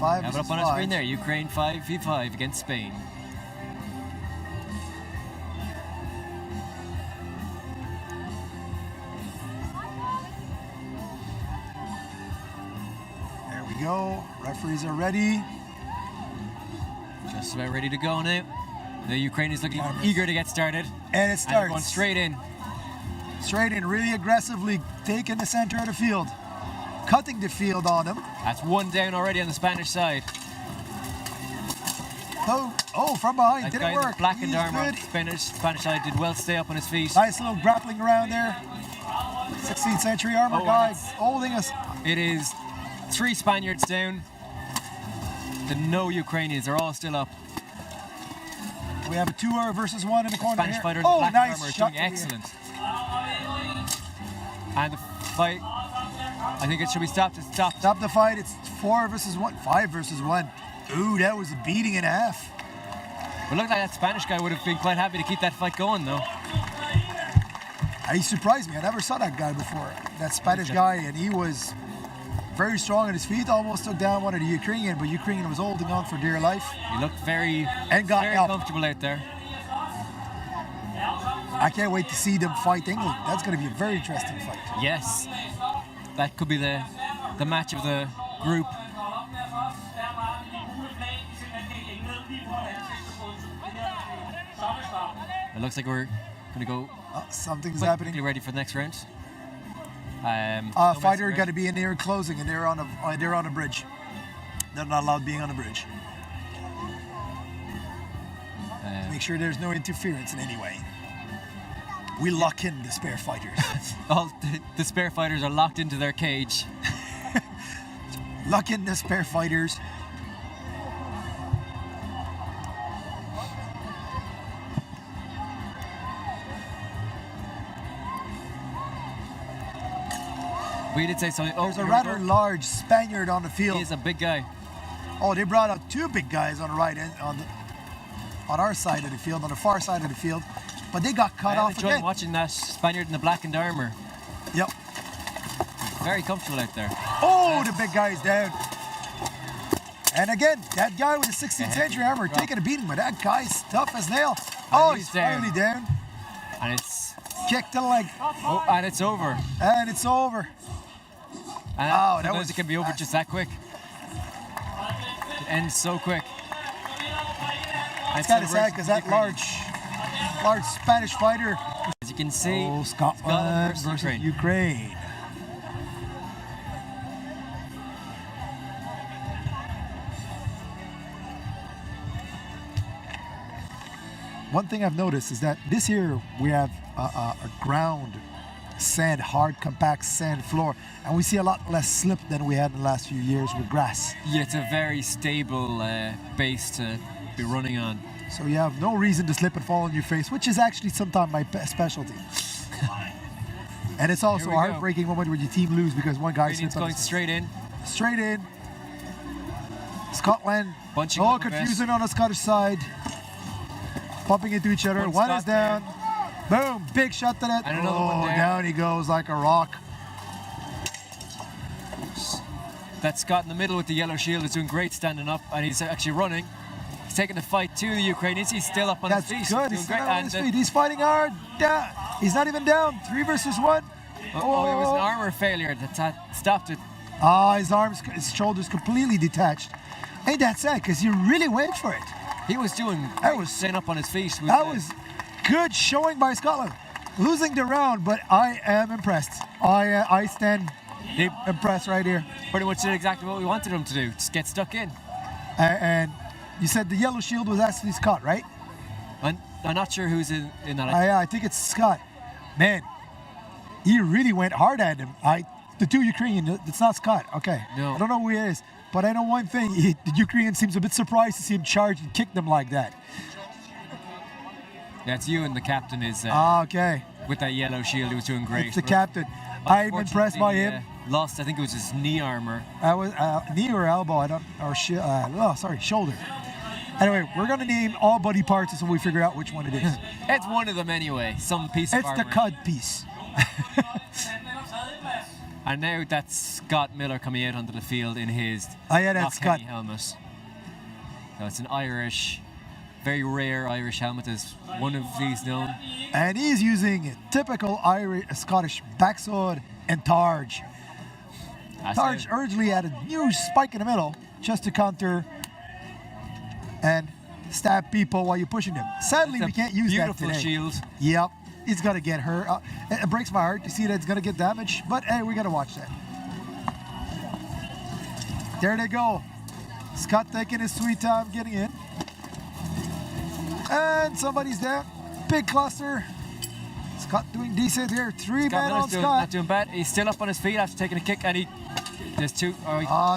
5 Have it versus up on a 5. screen there. Ukraine 5v5 against Spain. There we go. Referees are ready. Just about ready to go now. The Ukraine is looking eager to get started. And it And starts. they're going straight in. Straight in, really aggressively taking the center of the field. Cutting the field on them. That's one down already on the Spanish side. Oh, from behind. That Didn't guy in the work. blackened He's armor on good. the Spanish side did well to stay up on his feet. Nice little grappling around there. 16th century armor Oh, guy and it's- holding us. It is 3 Spaniards down. The no Ukrainians are all still up. We have a 2 versus 1 in the corner Spanish here. fighter in the Oh, black nice armor is shot doing to the- excellent. And the fight, I think it should be stopped. It's stopped. Stop the fight. It's 4 versus 1. 5 versus 1. Ooh, that was a beating and a half. But looked like that Spanish guy would have been quite happy to keep that fight going, though. He surprised me. I never saw that guy before. That Spanish guy, and he was very strong on his feet. Almost took down one of the Ukrainian, but Ukrainian was holding on for dear life. He looked very got help. comfortable out there. I can't wait to see them fight England. That's going to be a very interesting fight. Yes, that could be the match of the group. It looks like we're going to go Oh, something's quickly happening. ready for the next round. Fighter got to be in there closing, and they're on a bridge. They're not allowed being on a bridge. Make sure there's no interference in any way. We lock in the spare fighters. All the spare fighters are locked into their cage. Lock in the spare fighters. We did say something. Oh, There's a rather large Spaniard on the field. He is a big guy. Oh, they brought out 2 big guys on the right end, on our side of the field, on the far side of the field, but they got cut I off enjoyed again. watching that Spaniard in the blackened armor. Yep. Very comfortable out there. Oh, the big guy is down. And again, that guy with the 16th heavy century armor drop. taking a beating, but that guy's tough as nail. Oh, he's finally down. And it's Kick the leg. oh, and it's over. And it's over. And Wow, that sometimes was it can be over fast. just that quick. It ends so quick. It's kind of sad because that large Spanish fighter. as you can see, Oh, Scotland versus Ukraine. One thing I've noticed is that this year we have a ground sand, hard, compact sand floor, and we see a lot less slip than we had in the last few years with grass. Yeah, it's a very stable base to be running on. So you have no reason to slip and fall on your face, which is actually sometimes my specialty. And it's also Here a we go. heartbreaking moment when your team lose because one guy Canadians slips on going his face. straight in. Straight in. Scotland. Bunching Oh, up a bit. confusing on the Scottish side. Bumping into each other. One is Scot down. Boom. Big shot to that. And another oh, one down. down he goes like a rock. That Scot in the middle with the yellow shield is doing great standing up, and he's actually running. He's taking the fight to the Ukrainians. He's still up on That's his feet. good. Doing He's great. still on And his the- feet. He's fighting hard. Down. He's not even down. 3 versus 1. Oh, it was an armor failure that stopped it. Ah, his shoulders completely detached. Ain't that sad? Because you really went for it. He was doing That was- staying up on his feet. With That was good showing by Scotland. Losing the round, but I am impressed. I stand He impressed right here. pretty much did exactly what we wanted him to do. Just get stuck in. And you said the yellow shield was actually Scott, right? I'm not sure who's in that. I think it's Scott. Man, he really went hard at him. The 2 Ukrainian, it's not Scott. Okay. No. I don't know who he is. But I know one thing. The Ukrainian seems a bit surprised to see him charge and kick them like that. That's you, and the captain is Okay. with that yellow shield. He was doing great. It's the captain. I'm impressed by him. Unfortunately, lost. I think it was his knee armor. I was knee or elbow, shoulder. Anyway, we're gonna name all body parts until we figure out which one it is. It's one of them anyway. Some piece of It's armor. the cud piece. And now that's Scott Miller coming out onto the field in his Yeah, that's Knock-Henny Scott. helmet. So it's an Irish, very rare Irish helmet. There's one of these known. And he's using typical Irish, Scottish backsword and targe. Targe originally had a huge spike in the middle just to counter and stab people while you're pushing them. Sadly, we can't use that beautiful today. shield. Yep, it's gonna get her. It breaks my heart to see that it's gonna get damaged, but hey, we gotta watch that. There they go. Scott taking his sweet time getting in. And somebody's down. Big cluster. Scott doing decent here. Three men on Scott. Not doing bad. He's still up on his feet after taking a kick, and there's two.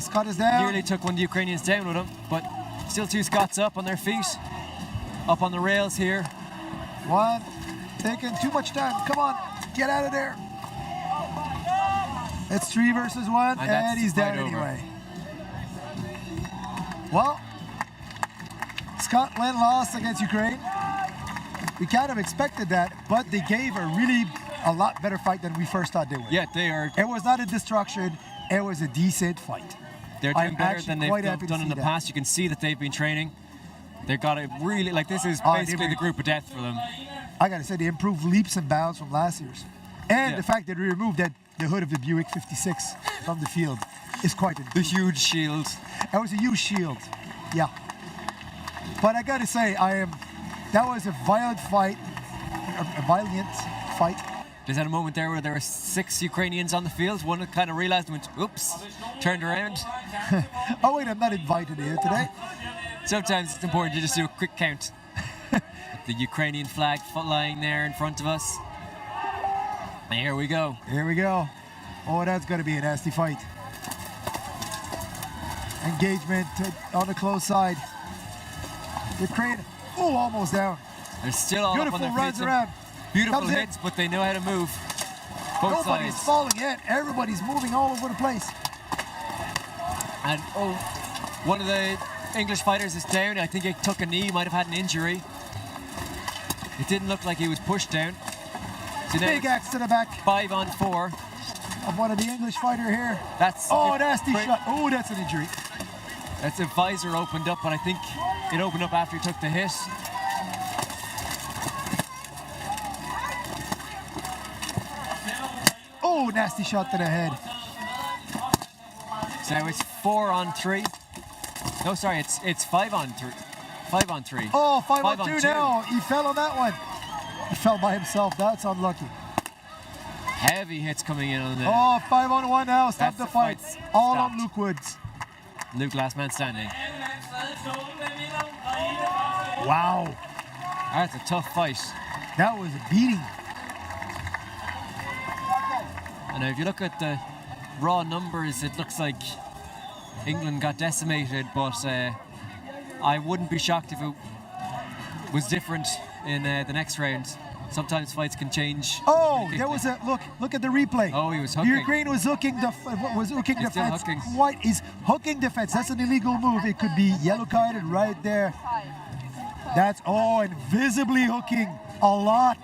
Scott is down. Nearly took one of the Ukrainians down with him, but still two Scots up on their feet, up on the rails here. One taking too much time. Come on, get out of there. It's 3 versus 1, and he's down anyway. Well, Scotland lost against Ukraine. We kind of expected that, but they gave a lot better fight than we first thought they would. Yeah, they are. It was not a destruction. It was a decent fight. They're doing better than they've done in the past. You can see that they've been training. They've got it really, like this is basically the group of death for them. I gotta say, they improved leaps and bounds from last year's. And the fact that we removed the hood of the Buick 56 from the field is quite the huge shield. That was a huge shield, yeah. But I gotta say, that was a violent fight. There's had a moment there where there were 6 Ukrainians on the field. One kind of realized and went, oops, turned around. Oh wait, I'm not invited here today. Sometimes it's important to just do a quick count. The Ukrainian flag lying there in front of us. And here we go. Here we go. Oh, that's gonna be a nasty fight. Engagement on the close side. Ukraine, almost down. They're still all beautiful up on their runs feet. around. Beautiful hits, but they know how to move. Both Nobody's sides. falling yet. Everybody's moving all over the place. And one of the English fighters is down. I think he took a knee, might have had an injury. It didn't look like he was pushed down. So big axe to the back. 5-on-4. Of one of the English fighter here. That's nasty shot. Oh, that's an injury. That's a visor opened up, but I think it opened up after he took the hit. Oh, nasty shot to the head. So it's 4-on-3. No, sorry, it's 5-on-3. 5-on-3. Oh, 5-on-2 now. He fell on that one. He fell by himself. That's unlucky. Heavy hits coming in on the. Oh, 5-on-1 now. Stop the fight. All on Luke Woods. Luke, last man standing. Wow. That's a tough fight. That was a beating. And if you look at the raw numbers, it looks like England got decimated, but I wouldn't be shocked if it was different in the next round. Sometimes fights can change. Oh, there was a look at the replay. Oh, he was hooking. Ukraine was hooking the defense. Hooking. White is hooking defense. That's an illegal move. It could be yellow carded right there. That's and visibly hooking a lot.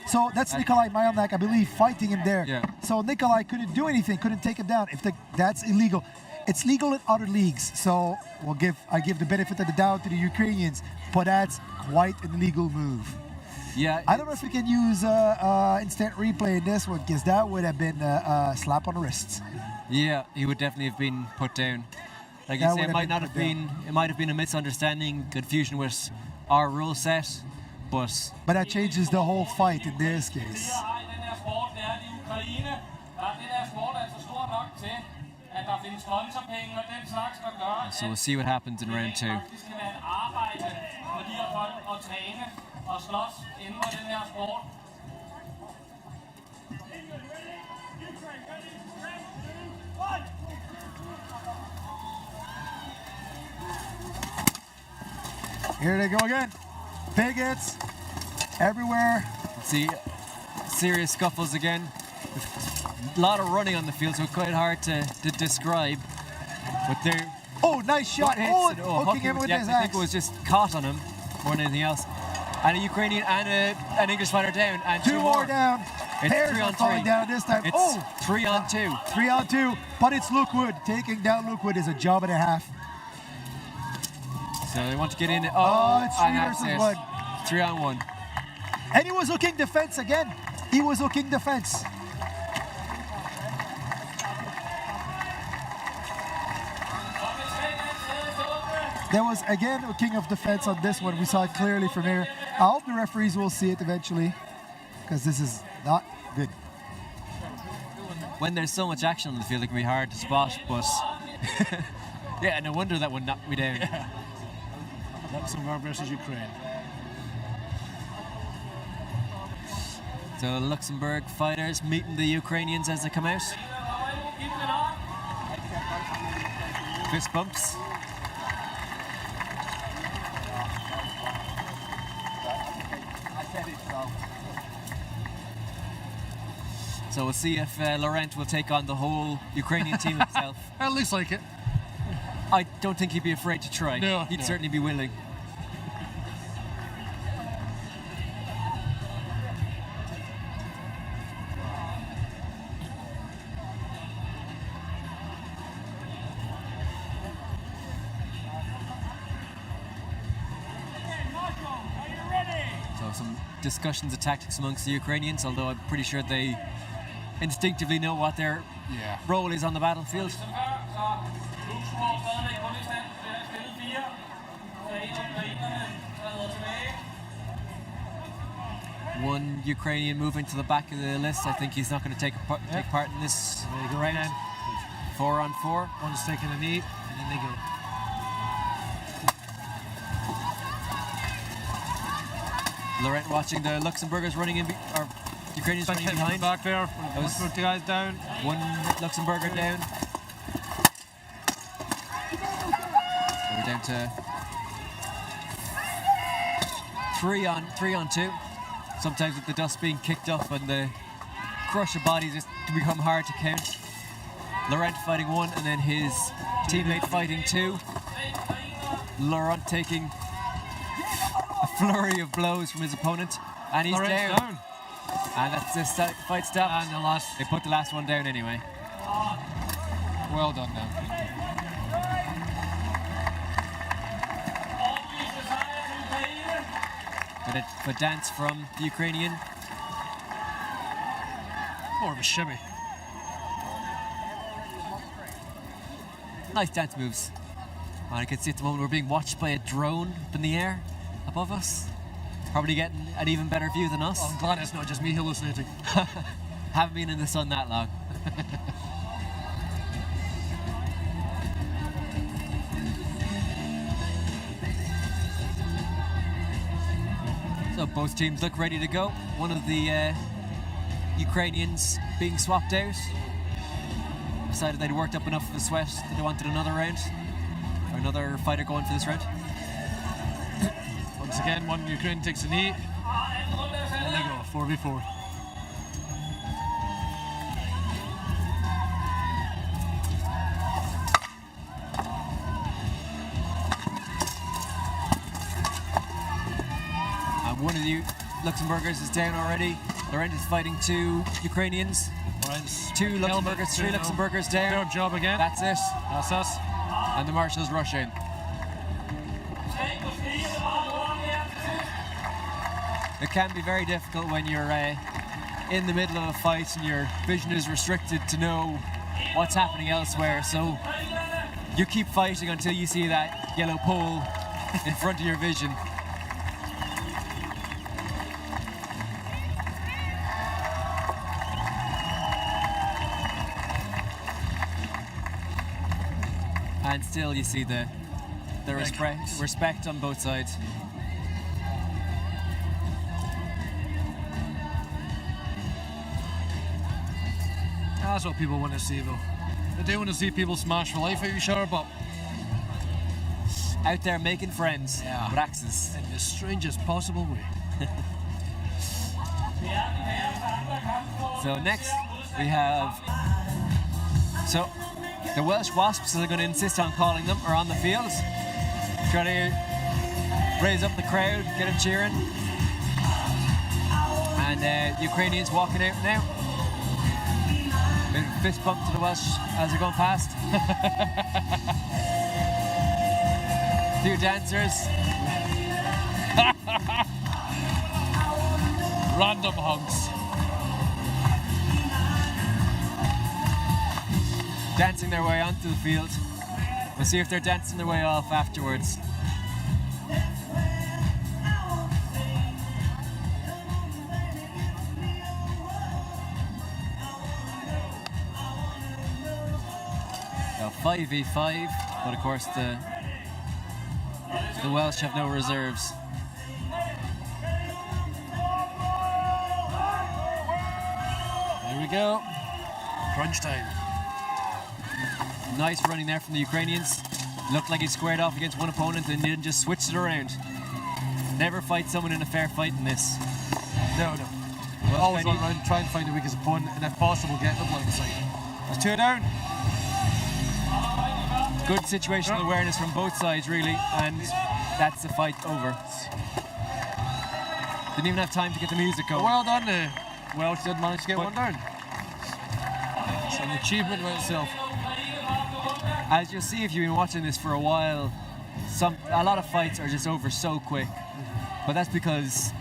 So that's Nikolai Myelnak, I believe, fighting him there. Yeah. So Nikolai couldn't do anything, couldn't take him down. That's illegal. It's legal in other leagues. So I give the benefit of the doubt to the Ukrainians, but that's quite an illegal move. Yeah. I don't know if we can use instant replay in this one, because that would have been a slap on the wrists. Yeah, he would definitely have been put down. Like you say, it might have been a misunderstanding, confusion with our rule set, but that changes the whole fight in this case. So we'll see what happens in round 2. Here they go again. Big hits everywhere. See, serious scuffles again. A lot of running on the field, so it's quite hard to describe. But they're nice shot. Hooking him with his axe. I think it was just caught on him more than anything else. And a Ukrainian and an English fighter down, and 2 more down. It's Pairs 3 are on falling 3. down this time. It's Oh, 3 on 2. 3 on 2. But it's Lookwood. Taking down Lookwood is a job and a half. So they want to get in. Oh, it's and 3 that's versus it. 1. 3 on 1. And he was hooking defense again. He was hooking defense. There was again a king of defense on this one. We saw it clearly from here. I hope the referees will see it eventually, because this is not good. When there's so much action on the field, it can be hard to spot, but yeah, no wonder that one knocked me down. Luxembourg versus Ukraine. So Luxembourg fighters meeting the Ukrainians as they come out. Fist bumps. So we'll see if Laurent will take on the whole Ukrainian team himself. At least like it. I don't think he'd be afraid to try. No, He'd no. certainly be willing. So some discussions of tactics amongst the Ukrainians, although I'm pretty sure they instinctively know what their Yeah. role is on the battlefield. One Ukrainian moving to the back of the list. I think he's not going to take part in this There you go, round. man. 4 on 4. One's taking a knee, and then they go. Laurent watching the Luxembourgers running in, or Ukrainians running in behind. Back there. was- Put the guys down. One Luxembourger down. We're down to 3 on 2. Sometimes with the dust being kicked up and the crush of bodies, it can become hard to count. Laurent fighting 1, and then his teammate fighting 2. Laurent taking a flurry of blows from his opponent, and he's Laurent's down. And that's the fight stopped. And the last. They put the last one down anyway. Well done now. But a dance from the Ukrainian. More of a shimmy. Nice dance moves. And I can see at the moment we're being watched by a drone up in the air above us. Probably getting an even better view than us. I'm glad it's not just me hallucinating. Haven't been in the sun that long. So both teams look ready to go. One of the Ukrainians being swapped out. Decided they'd worked up enough of the sweat that they wanted another round. Or another fighter going for this round. Once again, one Ukraine takes a knee. And they go 4v4. One of the Luxembourgers is down already. Laurent is fighting 2 Ukrainians. Laurent's 2 Luxembourgers, 3 Luxembourgers down. Fair job again. That's it. That's us. And the marshals rush in. It can be very difficult when you're in the middle of a fight and your vision is restricted to know what's happening elsewhere. So you keep fighting until you see that yellow pole in front of your vision. And still you see the respect on both sides. That's what people want to see, though. They do want to see people smash the life out of each other, but Out there making friends Yeah. with axes. in the strangest possible way. So next we have the Welsh Wasps, as they're going to insist on calling them, are on the field. Try to raise up the crowd, get them cheering. And Ukrainians walking out now. Bit of a fist bump to the Welsh as they're going past. Few dancers. Random hunks. Dancing their way onto the field. We'll see if they're dancing their way off afterwards. Now 5v5, but of course the Welsh have no reserves. Here we go. Crunch time. Nice running there from the Ukrainians. Looked like he squared off against one opponent and didn't just switch it around. Never fight someone in a fair fight in this. No. Always run around, try and find the weakest opponent, and if possible, get the blind side. That's 2 down. Good situational awareness from both sides, really, and that's the fight over. Didn't even have time to get the music going. Well done, Welsh did manage to get one down. It's an achievement by itself. As you'll see if you've been watching this for a while, a lot of fights are just over so quick. But that's because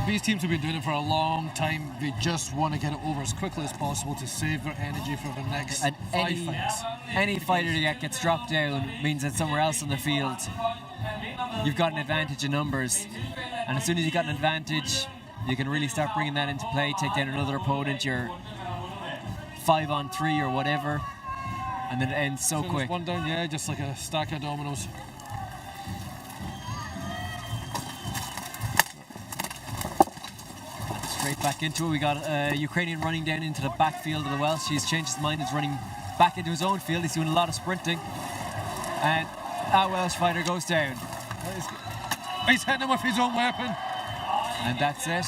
These teams have been doing it for a long time. They just want to get it over as quickly as possible to save their energy for the next and 5 fights. Any fighter that gets dropped down means that somewhere else on the field you've got an advantage in numbers. And as soon as you got an advantage, you can really start bringing that into play, take down another opponent, you're 5-on-3 or whatever, and then it ends so quick. One down, yeah, just like a stack of dominoes. Straight back into it. We got a Ukrainian running down into the backfield of the Welsh. He's changed his mind, he's running back into his own field. He's doing a lot of sprinting. And that Welsh fighter goes down. He's hitting him with his own weapon. And that's it.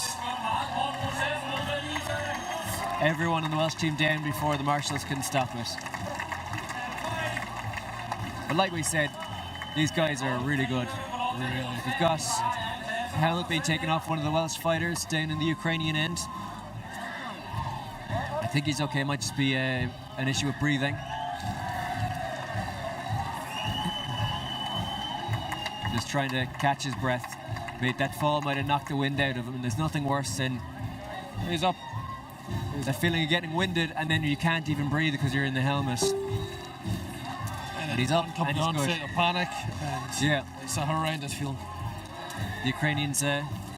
Everyone in the Welsh team down before the marshals can stop it. But like we said, these guys are really good. Really. We've got helmet being taken off one of the Welsh fighters down in the Ukrainian end. I think he's okay. It might just be an issue with breathing. Just trying to catch his breath. That fall might have knocked the wind out of him, and there's nothing worse than he's up. That feeling of getting winded and then you can't even breathe because you're in the helmet. But he's up and he's good. Panic, and yeah, it's a horrendous feeling. The Ukrainians